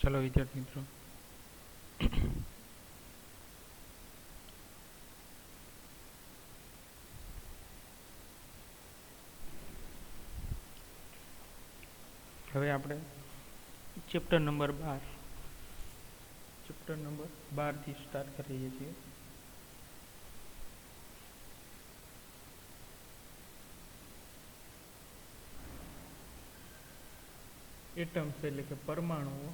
ચાલો વિદ્યાર્થી મિત્રો, હવે આપણે ચેપ્ટર નંબર 12 થી સ્ટાર્ટ કરીએ છીએ. એટમ્સ એટલે કે પરમાણુઓ.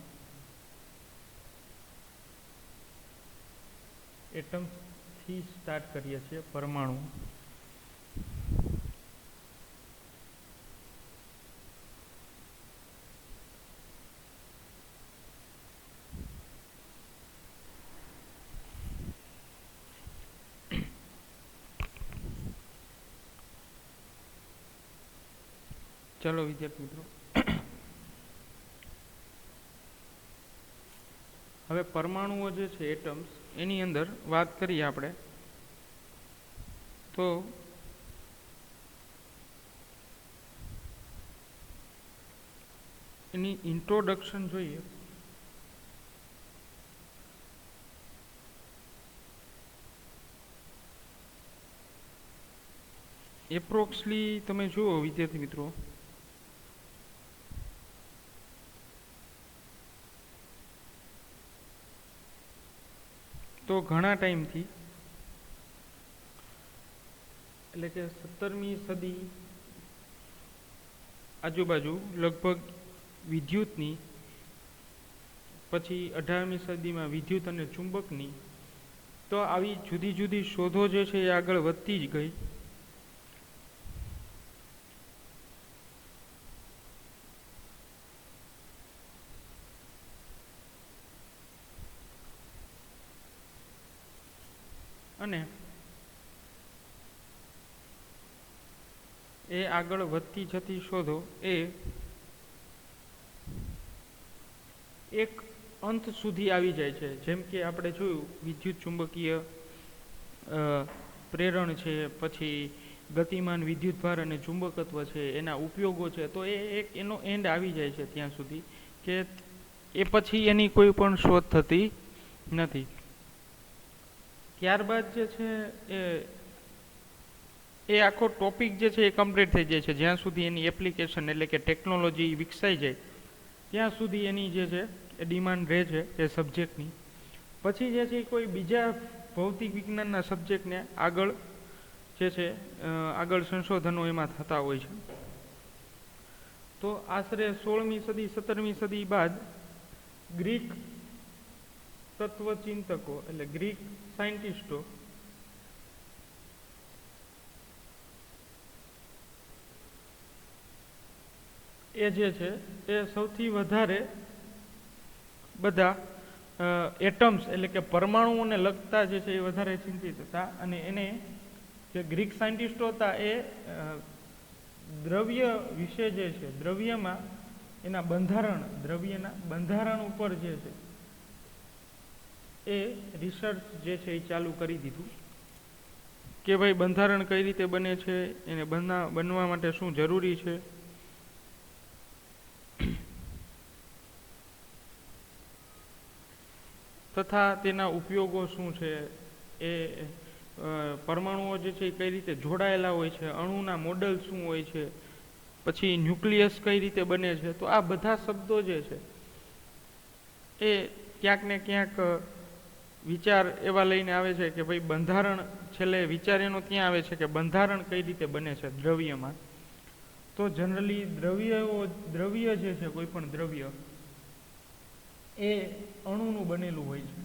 એટમ્સ થી સ્ટાર્ટ કરીએ છીએ પરમાણુ. ચાલો વિદ્યાર્થી મિત્રો, હવે પરમાણુઓ જે છે એટમ્સ, એની અંદર વાત કરીએ આપણે તો એની ઇન્ટ્રોડક્શન જોઈએ. એપ્રોક્સલી તમે જુઓ વિદ્યાર્થી મિત્રો, તો ઘણા ટાઈમથી એટલે કે 17મી સદી આજુબાજુ લગભગ વિદ્યુતની, પછી 18મી સદીમાં વિદ્યુત અને ચુંબકની, તો આવી જુદી જુદી શોધો જે છે એ આગળ વધતી જ ગઈ. અને એ આગળ વધતી જતી શોધો એ એક અંત સુધી આવી જાય છે. જેમ કે આપણે જોયું વિદ્યુત ચુંબકીય પ્રેરણ છે, પછી ગતિમાન વિદ્યુતભાર અને ચુંબકત્વ છે, એના ઉપયોગો છે. તો એ એક એનો એન્ડ આવી જાય છે ત્યાં સુધી કે એ પછી એની કોઈ પણ શોધ થતી નથી. ત્યારબાદ જે છે એ આખો ટોપિક જે છે એ કમ્પ્લીટ થઈ જાય છે. જ્યાં સુધી એની એપ્લિકેશન એટલે કે ટેકનોલોજી વિકસાઈ જાય ત્યાં સુધી એની જે છે એ ડિમાન્ડ રહે છે એ સબ્જેક્ટની. પછી જે છે કોઈ બીજા ભૌતિક વિજ્ઞાનના સબ્જેક્ટને આગળ જે છે આગળ સંશોધનો એમાં થતા હોય છે. તો આશરે 16મી સદી 17મી સદી બાદ ગ્રીક તત્વચિંતકો એટલે ગ્રીક સાયન્ટિસ્ટો એ જે છે એ સૌથી વધારે બધા એટમ્સ એટલે કે પરમાણુઓને લગતા જે છે એ વધારે ચિંતિત હતા. અને એને જે ગ્રીક સાયન્ટિસ્ટો હતા એ દ્રવ્ય વિશે જે છે, દ્રવ્યમાં એના બંધારણ, દ્રવ્યના બંધારણ ઉપર જે છે એ રિસર્ચ જે છે એ ચાલુ કરી દીધું કે ભાઈ બંધારણ કઈ રીતે બને છે, એને બનવા માટે શું જરૂરી છે. તથા તેના ઉપયોગો શું છે, એ પરમાણુઓ જે છે એ કઈ રીતે જોડાયેલા હોય છે, અણુના મોડલ શું હોય છે, પછી ન્યુક્લિયસ કઈ રીતે બને છે. તો આ બધા શબ્દો જે છે એ ક્યાંક ને ક્યાંક વિચાર એવા લઈને આવે છે કે ભાઈ બંધારણ, છેલ્લે વિચાર એનો ત્યાં આવે છે કે બંધારણ કઈ રીતે બને છે દ્રવ્યમાં. તો જનરલી દ્રવ્ય જે છે, કોઈ પણ દ્રવ્ય એ અણુનું બનેલું હોય છે,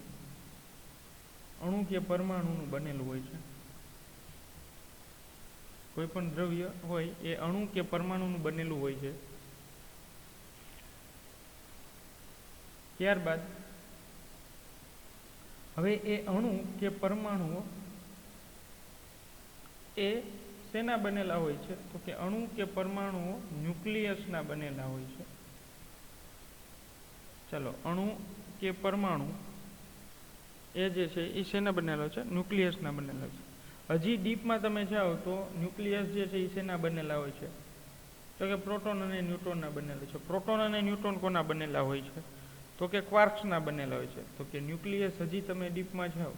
અણુ કે પરમાણુનું બનેલું હોય છે. કોઈ પણ દ્રવ્ય હોય એ અણુ કે પરમાણુનું બનેલું હોય છે. ત્યારબાદ હવે એ અણુ કે પરમાણુઓ એ શેના બનેલા હોય છે, તો કે અણુ કે પરમાણુઓ ન્યુક્લિયસના બનેલા હોય છે. ચાલો, અણુ કે પરમાણુ એ જે છે એ શેના બનેલો છે, ન્યુક્લિયસના બનેલા છે. હજી ડીપમાં તમે જાઓ તો ન્યુક્લિયસ જે છે એ શેના બનેલા હોય છે, તો કે પ્રોટોન અને ન્યુટ્રોનના બનેલા છે. પ્રોટોન અને ન્યુટ્રોન કોના બનેલા હોય છે, તો કે ક્વાર્ક્સના બનેલા હોય છે. તો કે ન્યુક્લિયસ, હજી તમે ડીપમાં જાઓ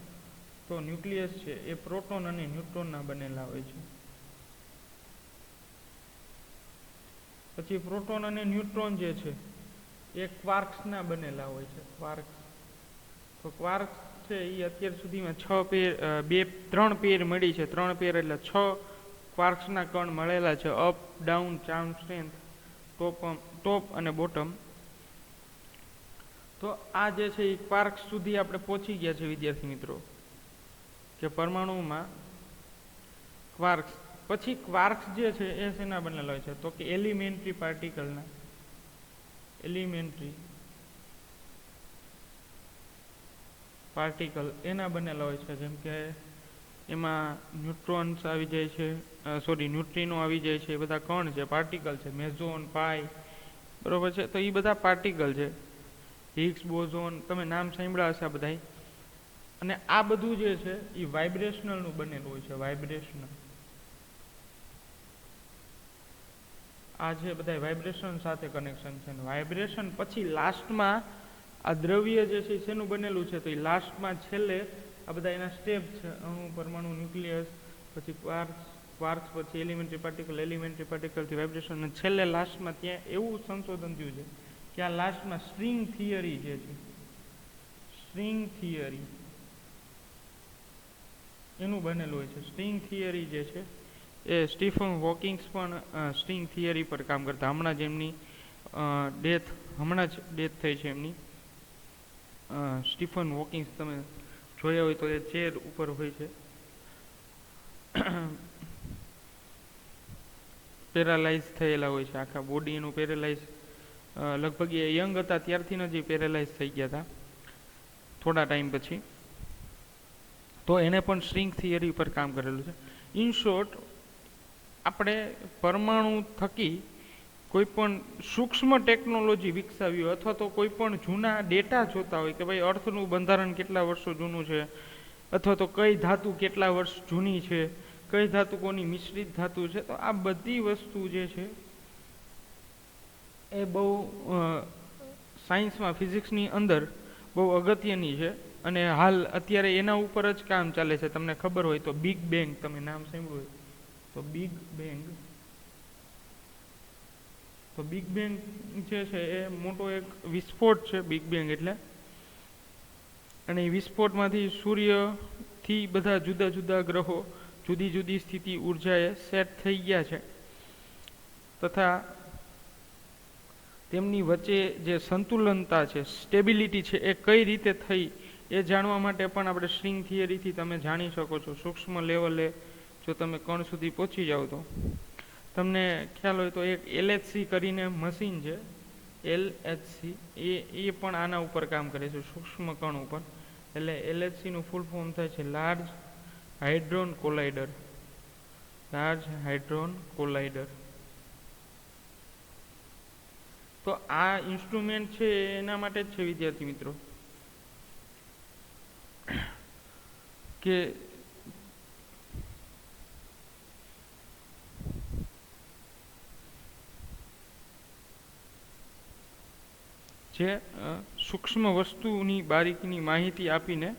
તો ન્યુક્લિયસ છે એ પ્રોટોન અને ન્યુટ્રોનના બનેલા હોય છે. પછી પ્રોટોન અને ન્યુટ્રોન જે છે એ ક્વાર્ક્સના બનેલા હોય છે. ક્વાર્ક્સ, તો ક્વાર્ક્સ છે એ અત્યાર સુધીમાં 3 પેર મળી છે. 3 પેર એટલે 6 ક્વાર્ક્સના કણ મળેલા છે. અપ, ડાઉન, ચાર્મ સ્ટ્રેન્થ, ટોપ અને બોટમ. તો આ જે છે એ ક્વાર્ક્સ સુધી આપણે પહોંચી ગયા છે વિદ્યાર્થી મિત્રો, કે પરમાણુમાં ક્વાર્ક્સ. પછી ક્વાર્ક્સ જે છે એ શેના બનેલા હોય છે? તો કે એલિમેન્ટરી પાર્ટિકલના, એલિમેન્ટરી પાર્ટિકલ એના બનેલા હોય છે. જેમ કે એમાં ન્યુટ્રોન્સ આવી જાય છે, ન્યુટ્રિનો આવી જાય છે. એ બધા કણ છે, પાર્ટિકલ છે. મેઝોન, પાઈ, બરોબર છે. તો એ બધા પાર્ટિકલ છે. હિગ્સ બોઝોન, તમે નામ સાંભળ્યા હશે આ બધા. અને આ બધું જે છે એ વાઇબ્રેશનલનું બનેલું હોય છે. વાઇબ્રેશનલ, આ જે બધા વાઇબ્રેશન સાથે કનેક્શન છે. વાઇબ્રેશન પછી લાસ્ટમાં આ દ્રવ્ય જે છે શેનું બનેલું છે? તો એ લાસ્ટમાં છેલ્લે આ બધા એના સ્ટેપ છે. અણુ, પરમાણુ, ન્યુક્લિયસ, પછી ક્વાર્ક્સ, પછી એલિમેન્ટરી પાર્ટિકલથી વાઇબ્રેશન, અને છેલ્લે લાસ્ટમાં ત્યાં એવું સંશોધન થયું છે કે આ લાસ્ટમાં સ્ટ્રિંગ થિયરી જે છે, સ્ટ્રિંગ થિયરી એનું બનેલું હોય છે. સ્ટ્રિંગ થિયરી જે છે એ સ્ટીફન હોકિંગ્સ પણ સ્ટ્રિંગ થિયરી પર કામ કરતા. હમણાં જ ડેથ થઈ છે એમની. સ્ટીફન હોકિંગ્સ તમે જોયા હોય તો એ ચેર ઉપર હોય છે, પેરાલાઇઝ થયેલા હોય છે. આખા બોડી એનું પેરાલાઇઝ, લગભગ એ યંગ હતા ત્યારથી જ પેરાલાઇઝ થઈ ગયા હતા થોડા ટાઈમ પછી. તો એને પણ સ્ટ્રિંગ થિયરી પર કામ કરેલું છે. ઇન શોર્ટ, આપણે પરમાણુ થકી કોઈ પણ સૂક્ષ્મ ટેકનોલોજી વિકસાવી હોય, અથવા તો કોઈ પણ જૂના ડેટા જોતા હોય કે ભાઈ અર્થનું બંધારણ કેટલા વર્ષો જૂનું છે, અથવા તો કઈ ધાતુ કેટલા વર્ષ જૂની છે, કઈ ધાતુ કોની મિશ્રિત ધાતુ છે, તો આ બધી વસ્તુ જે છે એ બહુ સાયન્સમાં, ફિઝિક્સની અંદર બહુ અગત્યની છે. અને હાલ અત્યારે એના ઉપર જ કામ ચાલે છે. તમને ખબર હોય તો બિગ બેંગ, તમે નામ સાંભળ્યું હોય તો બિગ બેંગ. તો બિગ બેંગ જે છે એ મોટો એક વિસ્ફોટ છે, બિગ બેંગ એટલે. અને એ વિસ્ફોટમાંથી સૂર્યથી બધા જુદા જુદા ગ્રહો જુદી જુદી સ્થિતિ ઉર્જાએ સેટ થઈ ગયા છે, તથા તેમની વચ્ચે જે સંતુલનતા છે, સ્ટેબિલિટી છે, એ કઈ રીતે થઈ એ જાણવા માટે પણ આપણે સ્ટ્રિંગ થિયરીથી તમે જાણી શકો છો. સૂક્ષ્મ લેવલે જો તમે કણ સુધી પહોંચી જાઓ તો તમને ખ્યાલ હોય તો એક LHC કરીને મશીન છે, LHC, એ પણ આના ઉપર કામ કરે છે, સૂક્ષ્મ કણ ઉપર. એટલે LHC નું ફૂલ ફોર્મ થાય છે લાર્જ હાઇડ્રોન કોલાઇડર. લાર્જ હાઇડ્રોન કોલાઇડર. તો આ ઇન્સ્ટ્રુમેન્ટ છે એના માટે જ છે વિદ્યાર્થી મિત્રો, કે જે સૂક્ષ્મ વસ્તુની બારીકીની માહિતી આપીને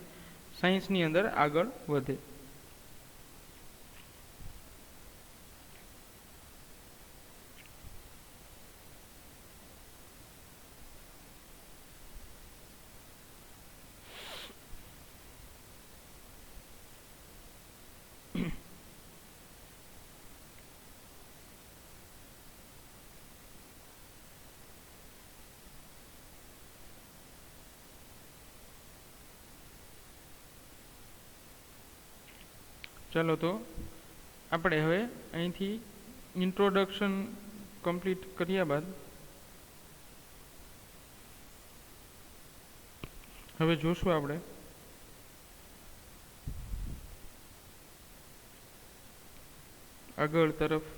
સાયન્સની અંદર આગળ વધે. ચાલો તો આપણે હવે અહીંથી ઇન્ટ્રોડક્શન કમ્પ્લીટ કર્યા બાદ હવે જોશું આપણે આગળ તરફ.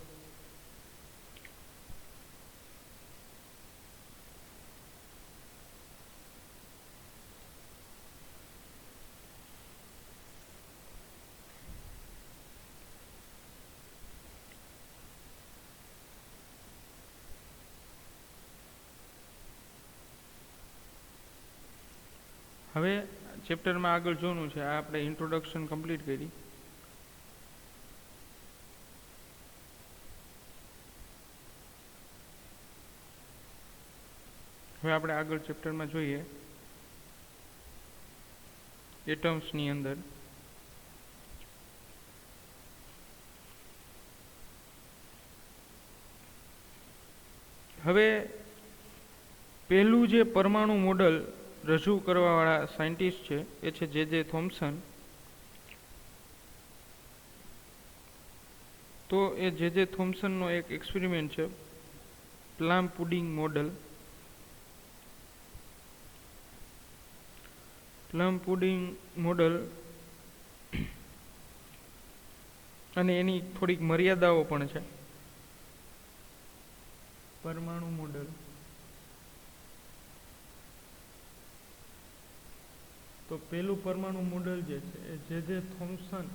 હવે ચેપ્ટરમાં આગળ જોવાનું છે. આ આપણે ઇન્ટ્રોડક્શન કમ્પ્લીટ કરી. હવે આપણે આગળ ચેપ્ટરમાં જોઈએ એટમ્સની અંદર હવે પહેલું જે પરમાણુ મોડલ રજૂ કરવાવાળા સાયન્ટિસ્ટ છે એ છે જે થોમ્સન. તો એ જે થોમ્સનનો એક એક્સપેરિમેન્ટ છે plum pudding model. Plum pudding model અને એની થોડીક મર્યાદાઓ પણ છે. પરમાણુ મોડલ તો પેલું પરમાણુ મોડલ જે છે એ જે થોમ્સન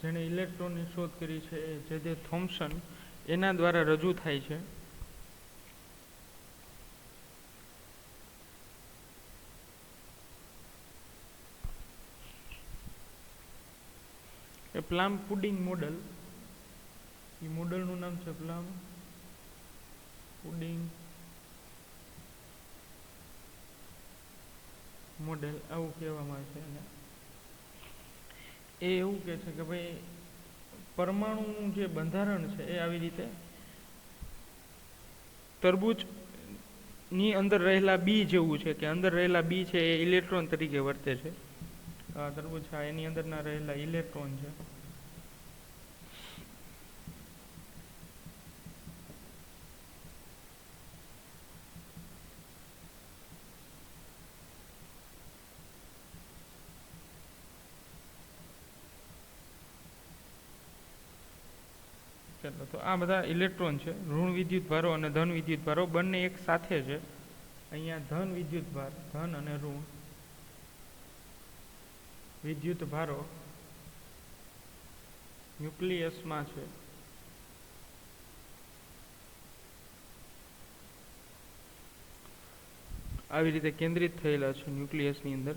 જેણે ઇલેક્ટ્રોનની શોધ કરી છે એ જે થોમ્સન એના દ્વારા રજૂ થાય છે. એ પ્લમ પુડિંગ મોડલ, એ મોડલનું નામ છે પ્લમ પુડિંગ મોડેલ, આવું કહેવામાં આવે છે. અને એ એવું કહે છે કે ભાઈ પરમાણુનું જે બંધારણ છે એ આવી રીતે તરબૂચની અંદર રહેલા બી જેવું છે, કે અંદર રહેલા બી છે એ ઇલેક્ટ્રોન તરીકે વર્તે છે. તરબૂચ એની અંદરના રહેલા ઇલેક્ટ્રોન છે. તો આ બધા ઇલેક્ટ્રોન છે. ઋણ વિદ્યુત ભારો અને ધન વિદ્યુત ભારો બંને એક સાથે છે. અહીંયા ધન વિદ્યુત ભાર, ધન અને ઋણ વિદ્યુત ભારો ન્યુક્લિયસમાં છે. આવી રીતે કેન્દ્રિત થયેલા છે ન્યુક્લિયસની અંદર.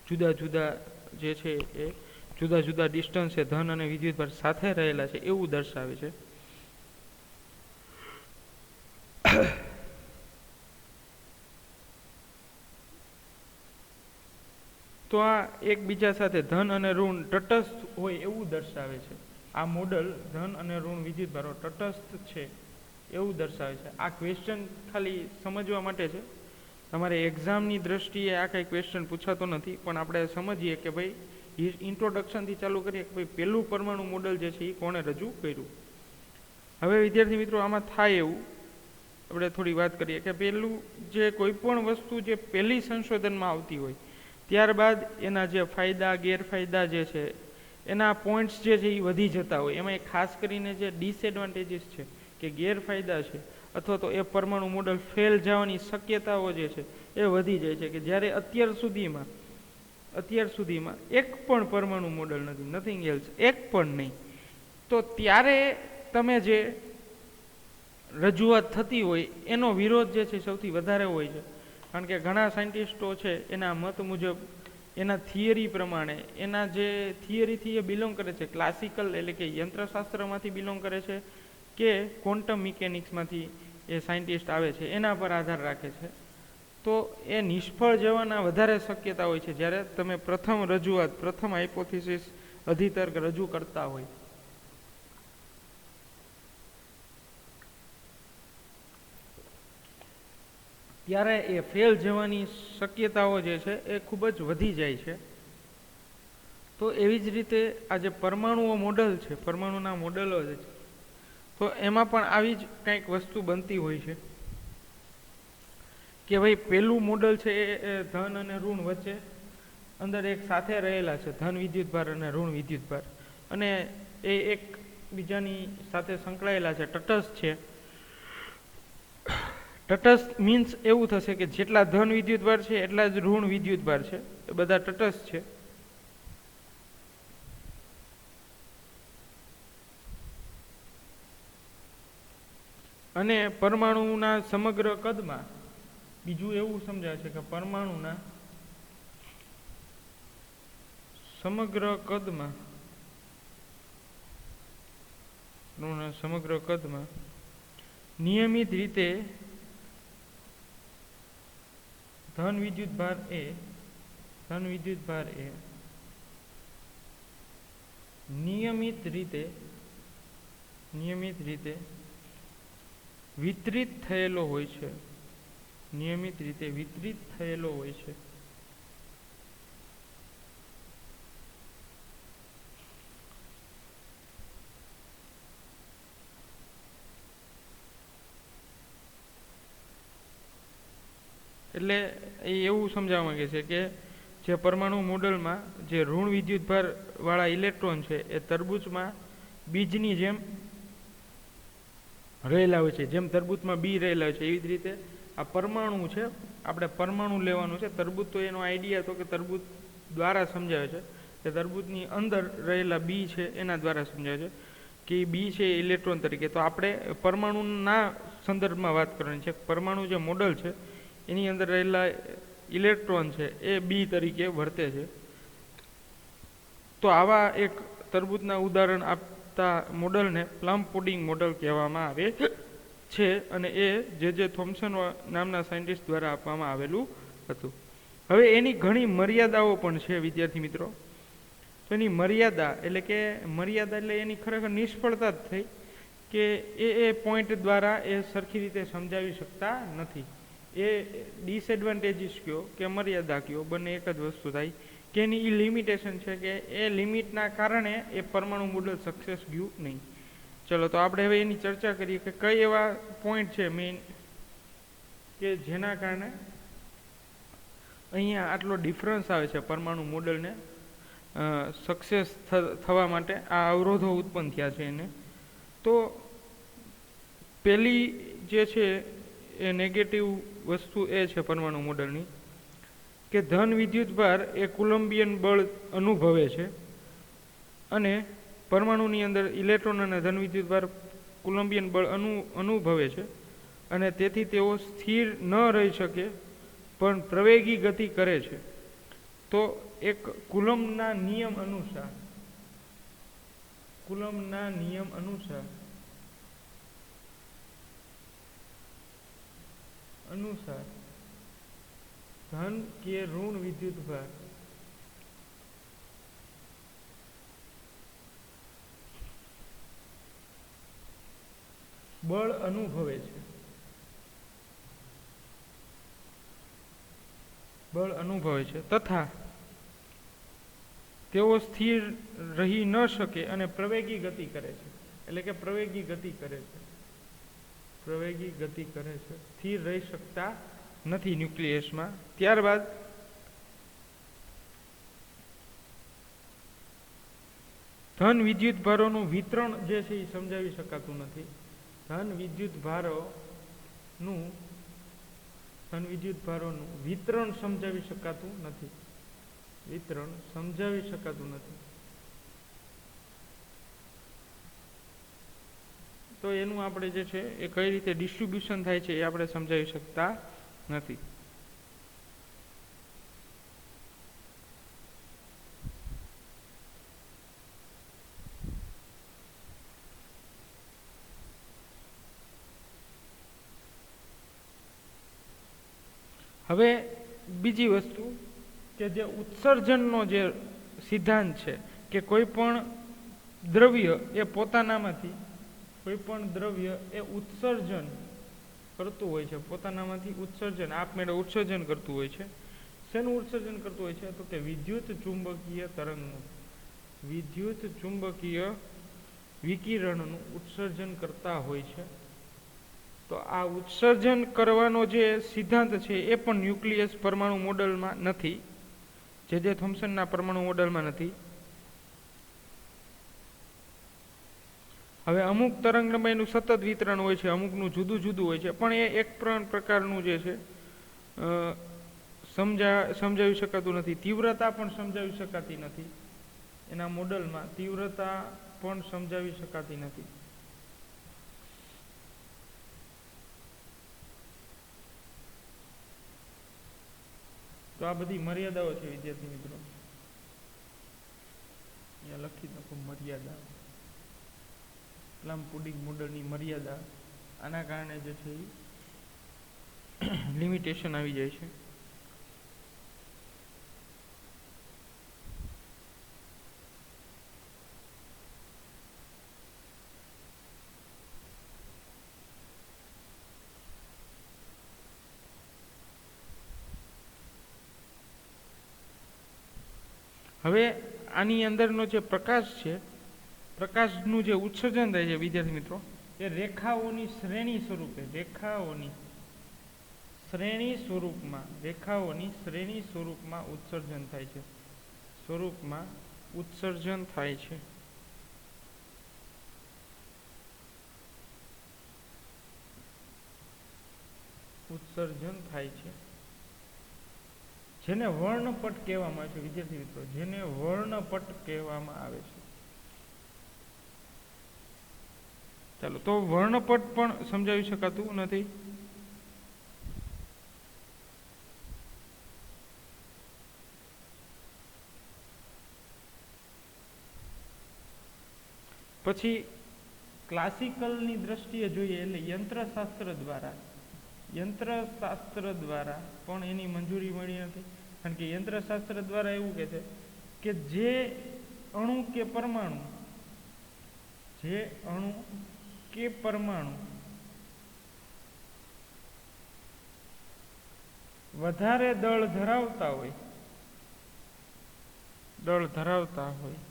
જુદા જુદા જે છે એ જુદા જુદા ડિસ્ટન્સે ધન અને વિદ્યુત ભાર સાથે રહેલા છે એવું દર્શાવે છે. તો આ એકબીજા સાથે ધન અને ઋણ તટસ્થ હોય એવું દર્શાવે છે. આ મોડલ ધન અને ઋણ વિદ્યુત ભારો તટસ્થ છે એવું દર્શાવે છે. આ ક્વેશ્ચન ખાલી સમજવા માટે છે. તમારે એક્ઝામની દ્રષ્ટિએ આ કંઈ ક્વેશ્ચન પૂછાતો નથી, પણ આપણે સમજીએ કે ભાઈ ઇન્ટ્રોડક્શનથી ચાલુ કરીએ કે ભાઈ પહેલું પરમાણુ મોડલ જે છે એ કોણે રજૂ કર્યું. હવે વિદ્યાર્થી મિત્રો આમાં થાય એવું આપણે થોડી વાત કરીએ કે પહેલું જે કોઈ પણ વસ્તુ જે પહેલી સંશોધનમાં આવતી હોય ત્યારબાદ એના જે ફાયદા ગેરફાયદા જે છે એના પોઈન્ટ્સ જે છે એ વધી જતા હોય. એમાં ખાસ કરીને જે ડિસએડવાન્ટેજીસ છે કે ગેરફાયદા છે અથવા તો એ પરમાણુ મોડલ ફેલ જવાની શક્યતાઓ જે છે એ વધી જાય છે. કે જ્યારે અત્યાર સુધીમાં એક પણ પરમાણુ મોડલ નથી, નથિંગ એલ્સ, એક પણ નહીં. તો ત્યારે તમે જે રજૂઆત થતી હોય એનો વિરોધ જે છે સૌથી વધારે હોય છે. કારણ કે ઘણા સાયન્ટિસ્ટો છે એના મત મુજબ, એના થિયરી પ્રમાણે, એના જે થિયરીથી એ બિલોંગ કરે છે, ક્લાસિકલ એટલે કે યંત્રશાસ્ત્રમાંથી બિલોંગ કરે છે કે ક્વોન્ટમ મિકેનિક્સમાંથી એ સાયન્ટિસ્ટ આવે છે, એના પર આધાર રાખે છે. તો એ નિષ્ફળ જવાના વધારે શક્યતા હોય છે જ્યારે તમે પ્રથમ રજૂઆત, પ્રથમ હાઇપોથિસિસ, અધિતર્ક રજૂ કરતા હોય. ત્યારે એ ફેલ જવાની શક્યતાઓ જે છે એ ખૂબ જ વધી જાય છે. તો એવી જ રીતે આ જે પરમાણુઓ મોડલ છે, પરમાણુના મોડલો જે છે, તો એમાં પણ આવી જ કંઈક વસ્તુ બનતી હોય છે કે ભાઈ પેલું મોડલ છે એ ધન અને ઋણ વચ્ચે અંદર એક સાથે રહેલા છે, ધન વિદ્યુત ભાર અને ઋણ વિદ્યુત ભાર, અને એ એકબીજાની સાથે સંકળાયેલા છે, તટસ્થ છે. તટસ્થ મીન્સ એવું થશે કે જેટલા ધન વિદ્યુત ભાર છે એટલા જ ઋણ વિદ્યુત ભાર છે, એ બધા તટસ્થ છે. અને પરમાણુના સમગ્ર કદમાં બીજું એવું સમજાય છે કે પરમાણુના સમગ્ર કદમાં નિયમિત રીતે ધન વિદ્યુત ભાર એ નિયમિત રીતે વિતરિત થયેલો હોય છે. એટલે એ એવું સમજાવવા માંગે છે કે જે પરમાણુ મોડલમાં જે ઋણ વિદ્યુતભાર વાળા ઇલેક્ટ્રોન છે એ તરબૂચમાં બીજની જેમ રહેલા હોય છે. જેમ તરબૂચમાં બી રહેલા હોય છે એવી જ રીતે આ પરમાણુ છે. આપણે પરમાણુ લેવાનું છે. તરબૂચ તો એનો આઈડિયા તો કે તરબૂચ દ્વારા સમજાવે છે કે તરબૂચની અંદર રહેલા બી છે એના દ્વારા સમજાવે છે કે બી છે ઇલેક્ટ્રોન તરીકે. તો આપણે પરમાણુના સંદર્ભમાં વાત કરવાની છે. પરમાણુ જે મોડલ છે એની અંદર રહેલા ઇલેક્ટ્રોન છે એ બી તરીકે વર્તે છે. તો આવા એક તરબૂચના ઉદાહરણ આપતા મોડલને પ્લમ પુડિંગ મોડલ કહેવામાં આવે છે અને એ જે થોમ્સન નામના સાયન્ટિસ્ટ દ્વારા આપવામાં આવેલું હતું. હવે એની ઘણી મર્યાદાઓ પણ છે વિદ્યાર્થી મિત્રો. તો એની મર્યાદા એટલે એની ખરેખર નિષ્ફળતા જ થઈ કે એ પોઈન્ટ દ્વારા એ સરખી રીતે સમજાવી શકતા નથી. એ ડિસએડવાન્ટેજીસ કયો કે મર્યાદા કયો બંને એક જ વસ્તુ થાય કે એની લિમિટેશન છે કે એ લિમિટના કારણે એ પરમાણુ મોડલ સક્સેસ ગયું નહીં. ચલો તો આપણે હવે એની ચર્ચા કરીએ કે કઈ એવા પોઈન્ટ છે મેઇન કે જેના કારણે અહીંયા આટલો ડિફરન્સ આવે છે પરમાણુ મોડલને સક્સેસ થવા માટે આ અવરોધો ઉત્પન્ન થયા છે એને. તો પહેલી જે છે એ નેગેટિવ વસ્તુ એ છે પરમાણુ મોડલની કે ધન વિદ્યુતભાર એ કુલંબિયન બળ અનુભવે છે અને પરમાણુની અંદર ઇલેક્ટ્રોન અને ધન વિદ્યુતભાર કુલંબિયન બળ અનુભવે છે અને તેથી તેઓ સ્થિર ન રહી શકે પણ પ્રવેગી ગતિ કરે છે. તો એક કુલમ્બના નિયમ અનુસાર ધન કે ઋણ વિદ્યુતભાર બળ અનુભવે છે તથા તેઓ સ્થિર રહી ન શકે અને પ્રવેગી ગતિ કરે છે. એટલે કે પ્રવેગી ગતિ કરે છે, સ્થિર રહી શકતા નથી ન્યુક્લિયસમાં. ત્યારબાદ ધન વિદ્યુતભારોનું વિતરણ જે છે એ સમજાવી શકાતું નથી. ધન વિદ્યુતભારોનું વિતરણ સમજાવી શકાતું નથી. તો એનું આપણે જે છે એ કઈ રીતે ડિસ્ટ્રીબ્યુશન થાય છે એ આપણે સમજાવી શકતા નથી. હવે બીજી વસ્તુ કે જે ઉત્સર્જનનો જે સિદ્ધાંત છે કે કોઈ પણ દ્રવ્ય એ પોતાનામાંથી ઉત્સર્જન કરતું હોય છે, પોતાનામાંથી ઉત્સર્જન આપમેળે ઉત્સર્જન કરતું હોય છે. શેનું ઉત્સર્જન કરતું હોય છે? તો કે વિદ્યુત ચુંબકીય તરંગનું, વિદ્યુત ચુંબકીય વિકિરણનું ઉત્સર્જન કરતા હોય છે. તો આ ઉત્સર્જન કરવાનો જે સિદ્ધાંત છે એ પણ ન્યુક્લિયસ પરમાણુ મોડલમાં નથી, જે થોમ્સનના પરમાણુ મોડલમાં નથી. હવે અમુક તરંગલંબાઈનું સતત વિતરણ હોય છે, અમુકનું જુદું જુદું હોય છે, પણ એ એક પ્રકારનું જે છે સમજાવી શકાતું નથી. તીવ્રતા પણ સમજાવી શકાતી નથી. એના મોડલમાં તીવ્રતા પણ સમજાવી શકાતી નથી. તો આ બધી મર્યાદાઓ છે વિદ્યાર્થી મિત્રો, અહીંયા લખી નાખો મર્યાદા, પ્લમ પુડિંગ મોડલની મર્યાદા, આના કારણે જે છે એ લિમિટેશન આવી જાય છે. હવે આની અંદરનો જે પ્રકાશ છે, પ્રકાશનું જે ઉત્સર્જન થાય છે વિદ્યાર્થી મિત્રો, એ રેખાઓની શ્રેણી સ્વરૂપે, રેખાઓની શ્રેણી સ્વરૂપમાં ઉત્સર્જન થાય છે, સ્વરૂપમાં ઉત્સર્જન થાય છે. ઉત્સર્જન થાય છે, જેને વર્ણપટ કહેવામાં આવે છે વિદ્યાર્થી મિત્રો, જેને વર્ણપટ કહેવામાં આવે છે. ચાલો, તો વર્ણપટ પણ સમજાવી શકાતું નથી. પછી ક્લાસિકલની દ્રષ્ટિએ જોઈએ એટલે યંત્રશાસ્ત્ર દ્વારા પણ એની મંજૂરી મળી નથી. કારણ કે યંત્રશાસ્ત્ર દ્વારા એવું કહે છે કે જે અણુ કે પરમાણુ વધારે દળ ધરાવતા હોય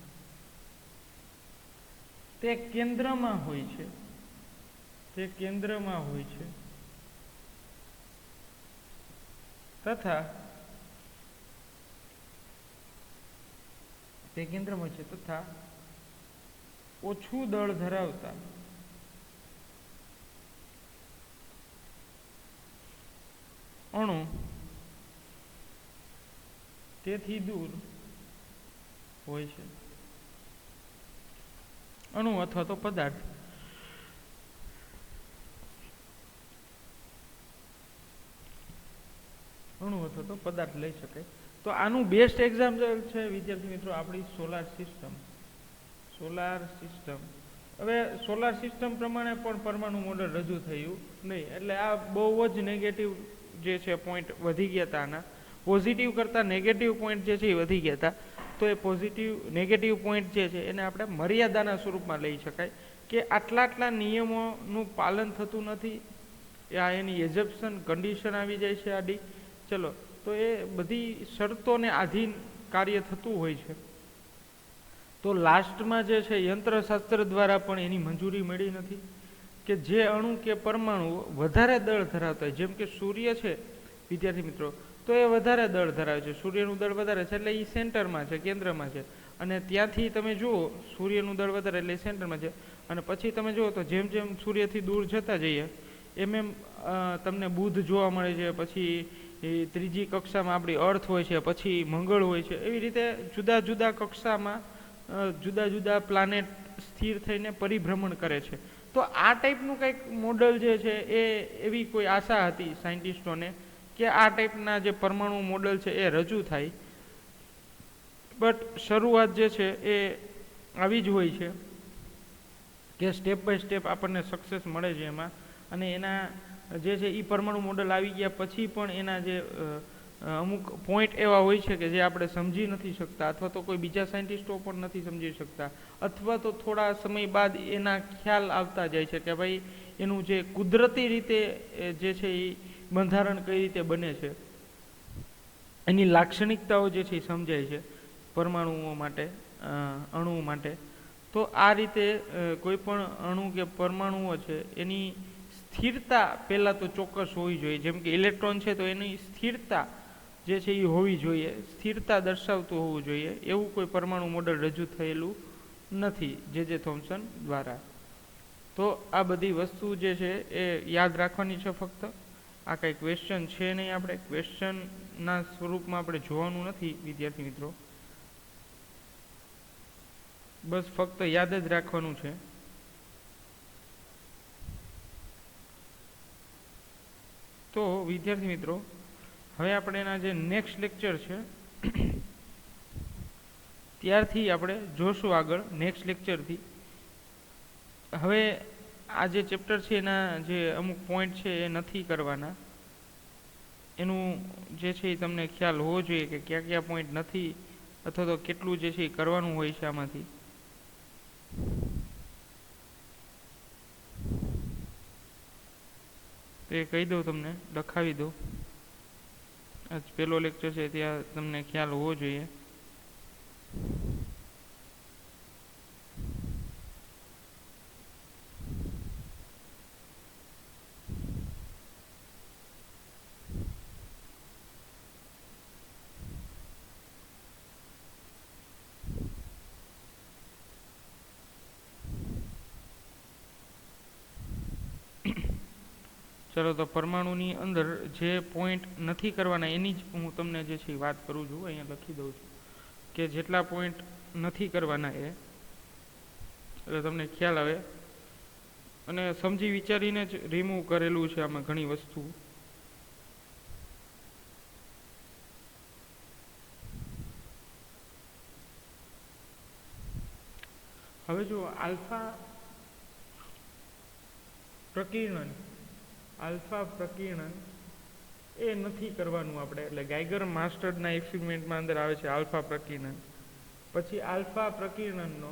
તે કેન્દ્રમાં હોય છે, તથા ઓછું દળ ધરાવતા અણુ તેથી દૂર હોય છે. અણુ અથવા તો પદાર્થ. લઈ શકાય. તો આનું બેસ્ટ એક્ઝામ્પલ છે વિદ્યાર્થી મિત્રો આપણી સોલાર સિસ્ટમ. હવે સોલાર સિસ્ટમ પ્રમાણે પણ પરમાણુ મોડેલ રજૂ થયું નહીં, એટલે આ બહુ જ નેગેટિવ જે છે પોઈન્ટ વધી ગયા હતા. આના પોઝિટિવ કરતાં નેગેટિવ પોઈન્ટ જે છે એ વધી ગયા હતા. તો એ નેગેટિવ પોઈન્ટ જે છે એને આપણે મર્યાદાના સ્વરૂપમાં લઈ શકાય કે આટલા નિયમોનું પાલન થતું નથી, એની એઝપ્શન કન્ડિશન આવી જાય છે આડી. ચલો, તો એ બધી શરતોને આધીન કાર્ય થતું હોય છે. તો લાસ્ટમાં જે છે યંત્રશાસ્ત્ર દ્વારા પણ એની મંજૂરી મળી નથી કે જે અણુ કે પરમાણુ વધારે દળ ધરાવતા હોય, જેમ કે સૂર્ય છે વિદ્યાર્થી મિત્રો, તો એ વધારે દળ ધરાવે છે, સૂર્યનું દળ વધારે છે એટલે એ સેન્ટરમાં છે, કેન્દ્રમાં છે. અને ત્યાંથી તમે જુઓ સૂર્યનું દળ વધારે એટલે સેન્ટરમાં છે. અને પછી તમે જુઓ તો જેમ જેમ સૂર્યથી દૂર જતા જઈએ એમ તમને બુધ જોવા મળે છે, પછી ત્રીજી કક્ષામાં આપણી અર્થ હોય છે, પછી મંગળ હોય છે. એવી રીતે જુદા જુદા કક્ષામાં જુદા જુદા પ્લાનેટ સ્થિર થઈને પરિભ્રમણ કરે છે. તો આ ટાઈપનું કંઈક મોડલ જે છે એ એવી કોઈ આશા હતી સાયન્ટિસ્ટોને કે આ ટાઈપના જે પરમાણુ મોડલ છે એ રજૂ થાય. બટ શરૂઆત જે છે એ આવી જ હોય છે કે સ્ટેપ બાય સ્ટેપ આપણને સક્સેસ મળે છે એમાં. અને એના જે છે એ પરમાણુ મોડલ આવી ગયા પછી પણ એના જે અમુક પોઈન્ટ એવા હોય છે કે જે આપણે સમજી નથી શકતા, અથવા તો કોઈ બીજા સાયન્ટિસ્ટો પણ નથી સમજી શકતા, અથવા તો થોડા સમય બાદ એના ખ્યાલ આવતા જાય છે કે ભાઈ એનું જે કુદરતી રીતે જે છે એ બંધારણ કઈ રીતે બને છે, એની લાક્ષણિકતાઓ જે છે એ સમજાય છે પરમાણુઓ માટે, અણુઓ માટે. તો આ રીતે કોઈ પણ અણુ કે પરમાણુઓ છે એની સ્થિરતા પહેલાં તો ચોક્કસ હોવી જોઈએ. જેમ કે ઇલેક્ટ્રોન છે તો એની સ્થિરતા જે છે એ હોવી જોઈએ, સ્થિરતા દર્શાવતું હોવું જોઈએ. એવું કોઈ પરમાણુ મોડલ રજૂ થયેલું નથી જે થોમ્સન દ્વારા. તો આ બધી વસ્તુ જે છે એ યાદ રાખવાની છે. ફક્ત આ કંઈ ક્વેશ્ચન છે નહીં, આપણે ક્વેશ્ચનના સ્વરૂપમાં આપણે જોવાનું નથી વિદ્યાર્થી મિત્રો, બસ ફક્ત યાદ જ રાખવાનું છે. તો વિદ્યાર્થી મિત્રો હવે આપણે એના જે નેક્સ્ટ લેક્ચર છે ત્યારથી આપણે જોશું આગળ નેક્સ્ટ લેક્ચરથી. હવે આ જે ચેપ્ટર છે એના જે અમુક પોઈન્ટ છે એ નથી કરવાના. એનું જે છે એ તમને ખ્યાલ હોવો જોઈએ કે કયા કયા પોઈન્ટ નથી અથવા તો કેટલું જે છે એ કરવાનું હોય છે આમાંથી. તો એ કહી દઉં, તમને લખાવી દઉં. આજ પહેલો લેક્ચર છે ત્યાં તમને ખ્યાલ હોવો જોઈએ. ચલો, તો પરમાણુની અંદર જે પોઈન્ટ નથી કરવાના એની જ હું તમને જે છે વાત કરું છું. અહીંયા લખી દઉં છું કે જેટલા પોઈન્ટ નથી કરવાના એ, એટલે તમને ખ્યાલ આવે. અને સમજી વિચારીને જ રિમૂવ કરેલું છે આમાં ઘણી વસ્તુ. હવે જો આલ્ફા પ્રકીર્ણન એ નથી કરવાનું આપણે. એટલે ગાઈગર માસ્ટર્ડના એક્સપેરિમેન્ટમાં અંદર આવે છે આલ્ફા પ્રકીર્ણન. પછી આલ્ફા પ્રકીર્ણનનો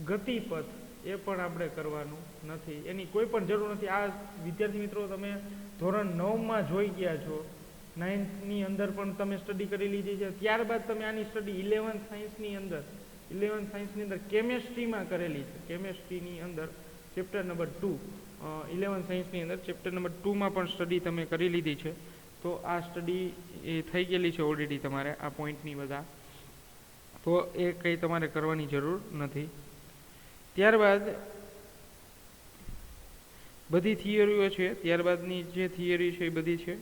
ગતિપથ એ પણ આપણે કરવાનું નથી. એની કોઈ પણ જરૂર નથી. આ વિદ્યાર્થી મિત્રો તમે ધોરણ 9માં જોઈ ગયા છો, 9થની અંદર પણ તમે સ્ટડી કરી લીધી છે. ત્યારબાદ તમે આની સ્ટડી 11th સાયન્સની અંદર કેમેસ્ટ્રીમાં કરેલી છે. કેમેસ્ટ્રીની અંદર ચેપ્ટર નંબર 2, 11th સાયન્સની અંદર ચેપ્ટર નંબર 2માં પણ સ્ટડી તમે કરી લીધી છે. તો આ સ્ટડી એ થઈ ગયેલી છે ઓલરેડી તમારે આ પોઈન્ટની બધા. તો એ કંઈ તમારે કરવાની જરૂર નથી. ત્યારબાદ બધી થિયરીઓ છે, ત્યારબાદની જે થિયરી છે એ બધી છે.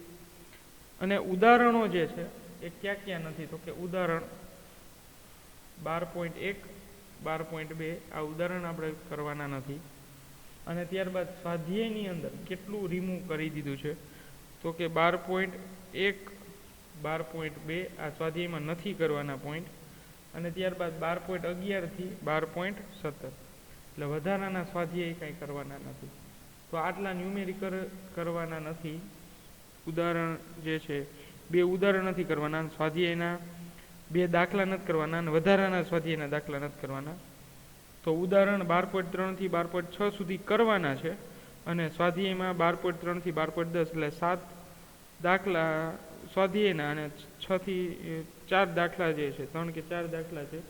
અને ઉદાહરણો જે છે એ ક્યાં ક્યાં નથી, તો કે ઉદાહરણ 12.1, 12.2 આ ઉદાહરણ આપણે કરવાના નથી. અને ત્યારબાદ સ્વાધ્યાયની અંદર કેટલું રિમૂવ કરી દીધું છે, તો કે 12.1, 12.2 આ સ્વાધ્યાયમાં નથી કરવાના પોઈન્ટ. અને ત્યારબાદ 12.11 થી 12.17 એટલે વધારાના સ્વાધ્યાય કંઈ કરવાના નથી. તો આટલા ન્યુમેરિકલ કરવાના નથી. ઉદાહરણ જે છે 2 ઉદાહરણ નથી કરવાના, સ્વાધ્યાયના 2 દાખલા નથી કરવાના, અને વધારાના સ્વાધ્યાયના દાખલા નથી કરવાના. તો ઉદાહરણ 12.3 થી 12.6 સુધી કરવાના છે. અને સ્વાધ્યાયમાં 12.3 થી 12.10 એટલે 7 દાખલા સ્વાધ્યાયના અને 6 થી 4 દાખલા જે છે, 3 કે 4 દાખલા છે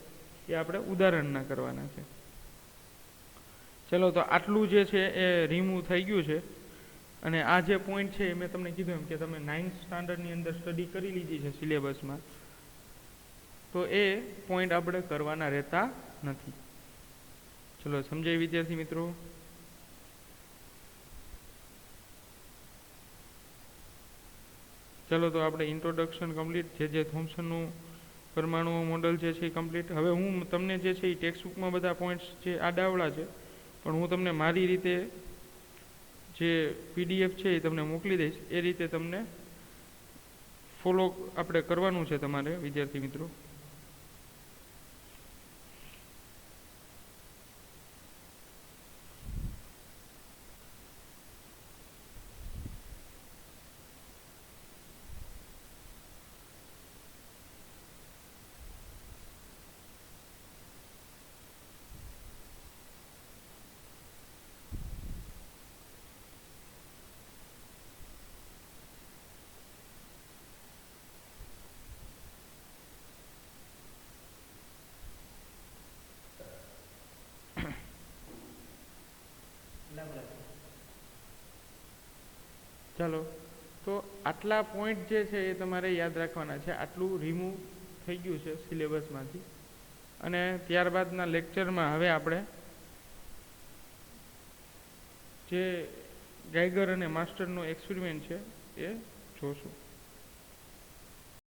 એ આપણે ઉદાહરણના કરવાના છે. ચલો, તો આટલું જે છે એ રિમૂવ થઈ ગયું છે. અને આ જે પોઈન્ટ છે એ મેં તમને કીધું એમ કે તમે 9th સ્ટાન્ડર્ડની અંદર સ્ટડી કરી લીધી છે સિલેબસમાં, તો એ પોઈન્ટ આપણે કરવાના રહેતા નથી. ચલો, સમજાય વિદ્યાર્થી મિત્રો? ચલો, તો આપણે ઇન્ટ્રોડક્શન કમ્પ્લીટ. જે થોમ્સનનું પરમાણુ મોડલ જે છે એ કમ્પ્લીટ. હવે હું તમને જે છે એ ટેક્સ્ટબુકમાં બધા પોઈન્ટ્સ જે આડાવડા છે, પણ હું તમને મારી રીતે જે PDF છે એ તમને મોકલી દઈશ. એ રીતે તમને ફોલો આપણે કરવાનું છે તમારે વિદ્યાર્થી મિત્રો. ચાલો, તો આટલા પોઈન્ટ જે છે એ તમારે યાદ રાખવાના છે. આટલું રિમૂવ થઈ ગયું છે સિલેબસમાંથી. અને ત્યારબાદના લેક્ચરમાં હવે આપણે જે ગાઈગર અને માસ્ટરનો એક્સપેરિમેન્ટ છે એ જોશું.